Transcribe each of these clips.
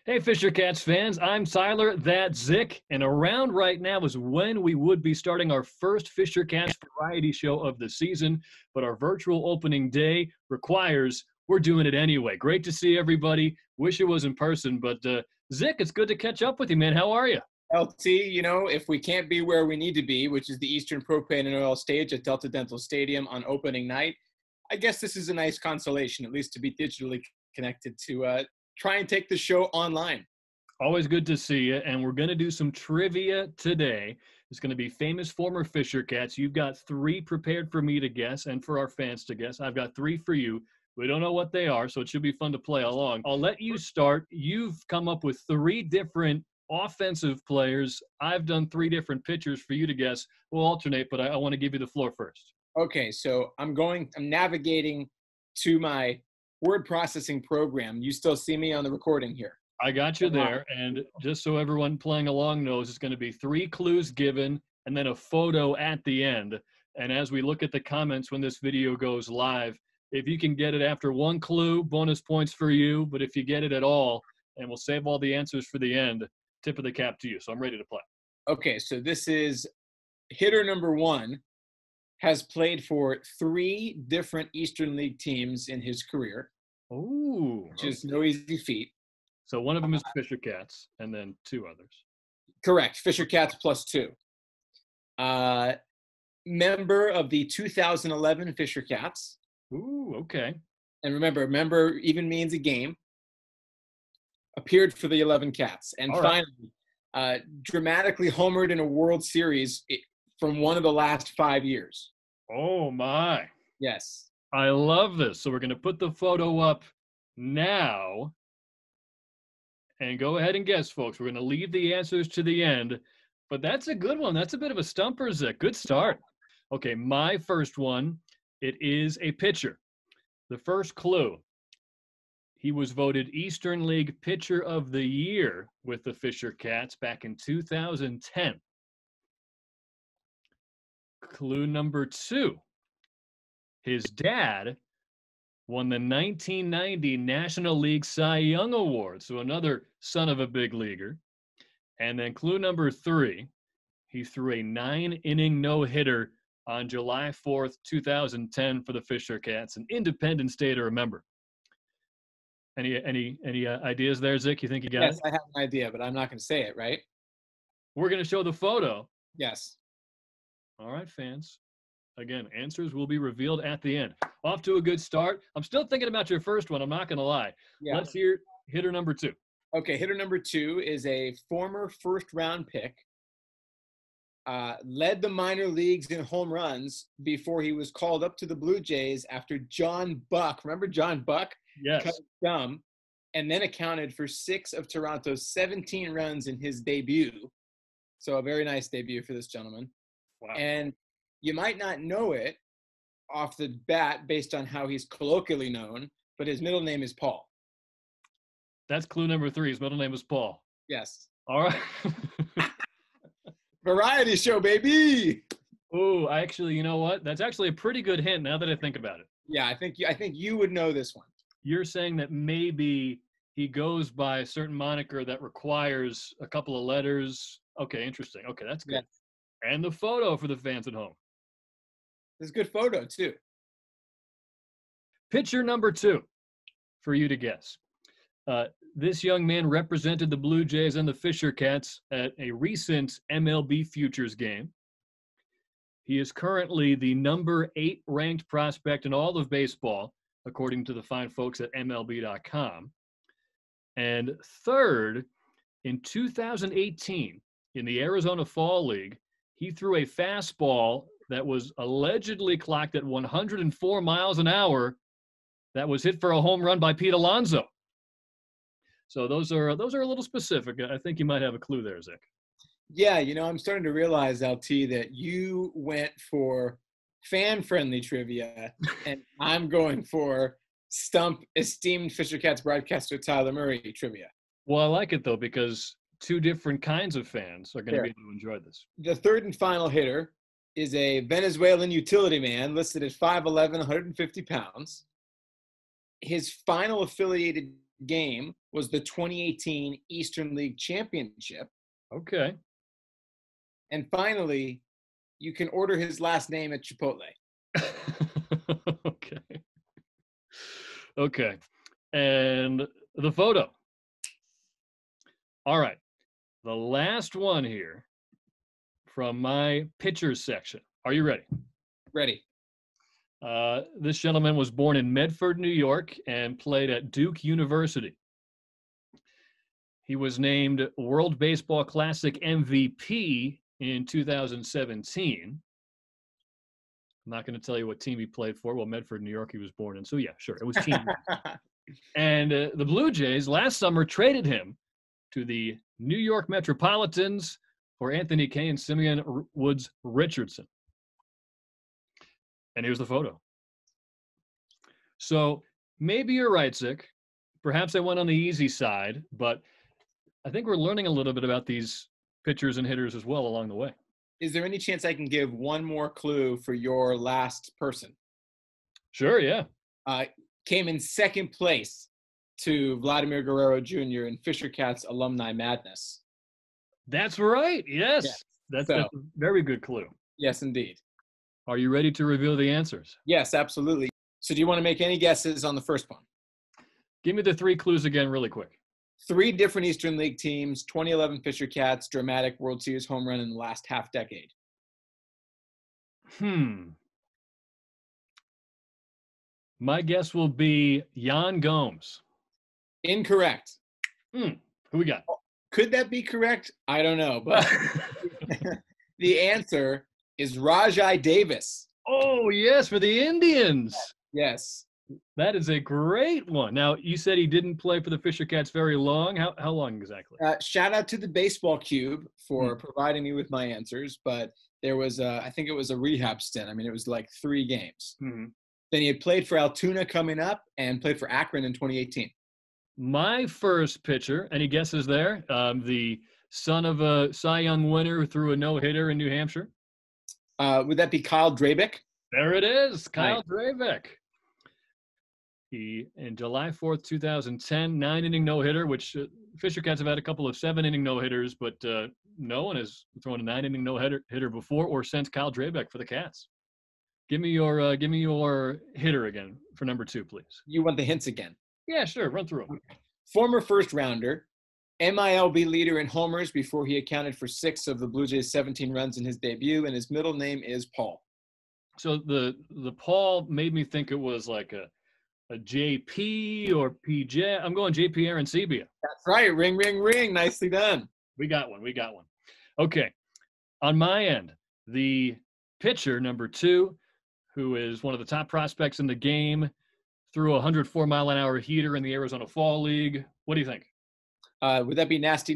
Hey, Fisher Cats fans, I'm Tyler, that's Zick, and around right now is when we would be starting our first Fisher Cats variety show of the season, but our virtual opening day requires we're doing it anyway. Great to see everybody. Wish it was in person, but Zick, it's good to catch up with you, man. How are you? LT, if we can't be where we need to be, which is the Eastern Propane and Oil stage at Delta Dental Stadium on opening night, I guess this is a nice consolation, at least to be digitally connected to try and take the show online. Always good to see you, and we're going to do some trivia today. It's going to be famous former Fisher Cats. You've got three prepared for me to guess and for our fans to guess. I've got three for you. We don't know what they are, so it should be fun to play along. I'll let you start. You've come up with three different offensive players. I've done three different pitchers for you to guess. We'll alternate, but I want to give you the floor first. Okay, so I'm navigating to my word processing program. You still see me on the recording here? I got you there, and just so everyone playing along knows, it's going to be three clues given and then a photo at the end. And as we look at the comments when this video goes live, if you can get it after one clue, bonus points for you. But if you get it at all, and we'll save all the answers for the end, tip of the cap to you. So I'm ready to play. Okay, so this is hitter number one, has played for three different Eastern League teams in his career. Ooh. Which is no easy feat. So one of them is Fisher Cats, and then two others. Correct. Fisher Cats plus two. Member of the 2011 Fisher Cats. Ooh, okay. And remember, member even means a game. Appeared for the 11 Cats. And all finally, right. Dramatically homered in a World Series from one of the last 5 years. Oh, my. Yes. I love this. So we're going to put the photo up now. And go ahead and guess, folks. We're going to leave the answers to the end. But that's a good one. That's a bit of a stumper, Zick. Good start. Okay, my first one, it is a pitcher. The first clue, he was voted Eastern League Pitcher of the Year with the Fisher Cats back in 2010. Clue number two, his dad won the 1990 National League Cy Young Award, so another son of a big leaguer. And then clue number three, he threw a 9-inning no-hitter on July 4th, 2010 for the Fisher Cats, an Independence Day to remember. Any ideas there, Zick? You think you got it? Yes, I have an idea, but I'm not going to say it, right? We're going to show the photo. Yes. All right, fans. Again, answers will be revealed at the end. Off to a good start. I'm still thinking about your first one. I'm not going to lie. Yeah. Let's hear hitter number two. Okay, hitter number two is a former first-round pick. Led the minor leagues in home runs before he was called up to the Blue Jays after John Buck. Remember John Buck? Yes. Cut his thumb, and then accounted for 6 of Toronto's 17 runs in his debut. So a very nice debut for this gentleman. Wow. And you might not know it off the bat based on how he's colloquially known, but his middle name is Paul. That's clue number three. His middle name is Paul. Yes. All right. Variety show, baby. Oh, actually, you know what? That's actually a pretty good hint now that I think about it. Yeah, I think you would know this one. You're saying that maybe he goes by a certain moniker that requires a couple of letters. Okay, interesting. Okay, that's good. Yeah. And the photo for the fans at home. It's a good photo, too. Pitcher number two for you to guess. This young man represented the Blue Jays and the Fisher Cats at a recent MLB Futures game. He is currently the number 8 ranked prospect in all of baseball, according to the fine folks at MLB.com. And third, in 2018, in the Arizona Fall League, he threw a fastball that was allegedly clocked at 104 miles an hour that was hit for a home run by Pete Alonso. So those are a little specific. I think you might have a clue there, Zick. Yeah, I'm starting to realize, LT, that you went for fan-friendly trivia, and I'm going for stump esteemed Fisher Cats broadcaster Tyler Murray trivia. Well, I like it, though, because two different kinds of fans are going to be able to enjoy this. The third and final hitter is a Venezuelan utility man listed at 5'11", 150 pounds. His final affiliated game was the 2018 Eastern League Championship. Okay. And finally, you can order his last name at Chipotle. Okay. Okay. And the photo. All right. The last one here from my pitchers section. Are you ready? Ready. This gentleman was born in Medford, New York, and played at Duke University. He was named World Baseball Classic MVP in 2017. I'm not going to tell you what team he played for. Well, Medford, New York, he was born in. So, yeah, sure. It was team. And the Blue Jays last summer traded him to the New York Metropolitans for Anthony Kay and Simeon Woods Richardson. And here's the photo. So maybe you're right, Zick. Perhaps I went on the easy side, but I think we're learning a little bit about these pitchers and hitters as well along the way. Is there any chance I can give one more clue for your last person? Sure, yeah. Came in second place to Vladimir Guerrero Jr. in Fisher Cats Alumni Madness. That's right. Yes. That's a very good clue. Yes, indeed. Are you ready to reveal the answers? Yes, absolutely. So do you want to make any guesses on the first one? Give me the 3 clues again really quick. 3 different Eastern League teams, 2011 Fisher Cats, dramatic World Series home run in the last half decade. My guess will be Yan Gomes. Incorrect. Who we got? Could that be correct? I don't know, but the answer is Rajai Davis. Oh, yes, for the Indians. Yes. That is a great one. Now, you said he didn't play for the Fisher Cats very long. How long exactly? Shout out to the Baseball Cube for providing me with my answers, but there was, I think it was a rehab stint. I mean, it was like 3 games. Mm-hmm. Then he had played for Altoona coming up and played for Akron in 2018. My first pitcher, any guesses there? The son of a Cy Young winner who threw a no-hitter in New Hampshire? Would that be Kyle Drabeck? There it is, Kyle Drabeck. He, in July 4th, 2010, 9-inning no-hitter, which Fisher Cats have had a couple of 7-inning no-hitters, but no one has thrown a 9-inning no-hitter before or since Kyle Drabeck for the Cats. Give me your hitter again for number 2, please. You want the hints again? Yeah, sure. Run through them. Former first-rounder, MILB leader in homers before he accounted for 6 of the Blue Jays' 17 runs in his debut, and his middle name is Paul. So the Paul made me think it was like a JP or PJ. I'm going JP Arancibia. That's right. Ring, ring, ring. Nicely done. We got one. Okay. On my end, the pitcher, number 2, who is one of the top prospects in the game, threw a 104-mile-an-hour heater in the Arizona Fall League. What do you think? Would that be Nasty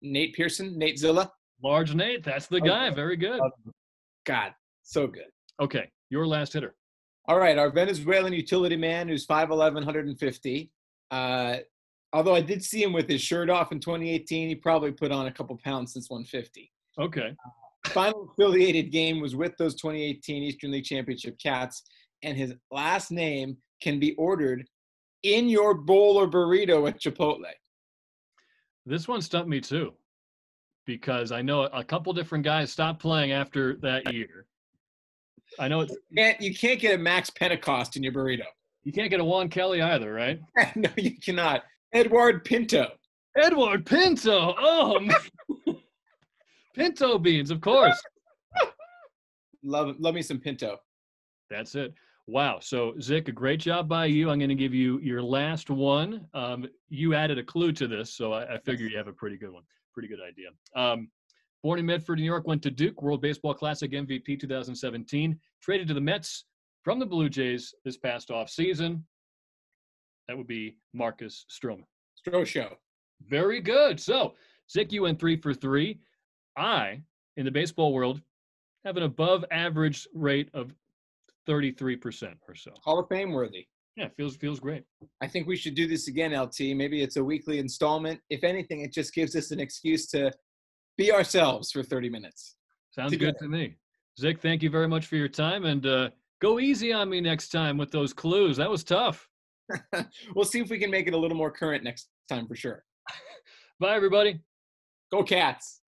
Nate Pearson, Nate Zilla? Large Nate. That's the guy. Very good. God, so good. Okay. Your last hitter. All right, our Venezuelan utility man who's 5'11", 150. Although I did see him with his shirt off in 2018, he probably put on a couple pounds since 150. Okay. Final affiliated game was with those 2018 Eastern League Championship Cats, and his last name can be ordered in your bowl or burrito at Chipotle. This one stumped me too, because I know a couple different guys stopped playing after that year. I know you can't get a Max Pentecost in your burrito. You can't get a Juan Kelly either, right? No, you cannot. Edward Pinto. Edward Pinto. Oh, man. Pinto beans, of course. Love me some Pinto. That's it. Wow. So, Zick, a great job by you. I'm going to give you your last one. You added a clue to this, so I figure you have a pretty good one. Pretty good idea. Born in Medford, New York, went to Duke, World Baseball Classic MVP 2017, traded to the Mets from the Blue Jays this past offseason. That would be Marcus Stroman. Strosho. Very good. So, Zick, you went 3 for 3. I, in the baseball world, have an above average rate of 33% or so. Hall of Fame worthy. Yeah, feels great. I think we should do this again, LT. Maybe it's a weekly installment. If anything, it just gives us an excuse to be ourselves for 30 minutes. Sounds good to me. Zick, thank you very much for your time, and go easy on me next time with those clues. That was tough. We'll see if we can make it a little more current next time for sure. Bye, everybody. Go Cats.